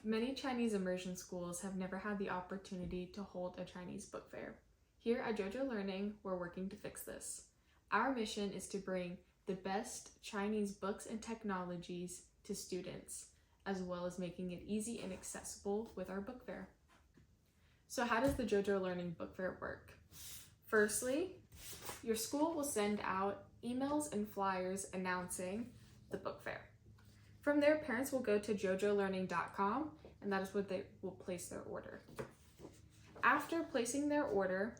Many Chinese immersion schools have never had the opportunity to hold a Chinese book fair. Here at JoJo Learning, we're working to fix this. Our mission is to bring the best Chinese books and technologies to students, as well as making it easy and accessible with our book fair. So how does the JoJo Learning Book Fair work? Firstly, your school will send out emails and flyers announcing the book fair. From there, parents will go to jojolearning.com, and that is where they will place their order. After placing their order,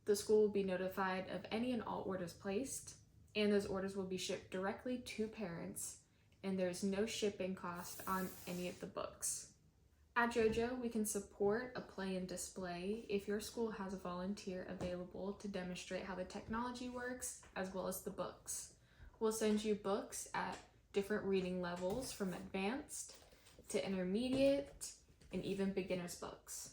the school will be notified of any and all orders placed, and those orders will be shipped directly to parents, and there's no shipping cost on any of the books. At JoJo, we can support a play and display if your school has a volunteer available to demonstrate how the technology works, as well as the books. We'll send you books at different reading levels from advanced to intermediate and even beginner's books.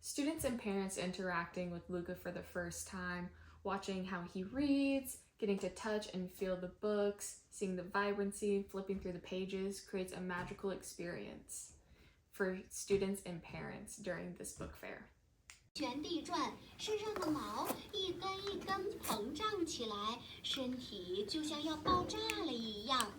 Students and parents interacting with Luka for the first time, watching how he reads, getting to touch and feel the books, seeing the vibrancy, flipping through the pages creates a magical experience for students and parents during this book fair. 旋地转，身上的毛一根一根膨胀起来，身体就像要爆炸了一样。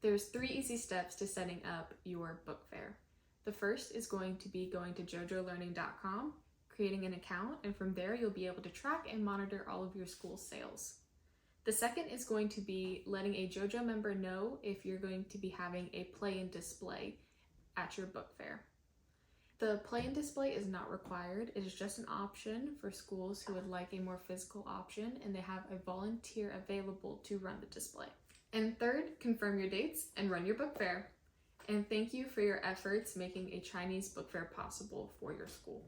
There's 3 easy steps to setting up your book fair. The first is going to be going to jojolearning.com, creating an account, and from there you'll be able to track and monitor all of your school's sales. The second is going to be letting a JoJo member know if you're going to be having a play and display at your book fair. The play and display is not required. It is just an option for schools who would like a more physical option, and they have a volunteer available to run the display. And third, confirm your dates and run your book fair. And thank you for your efforts making a Chinese book fair possible for your school.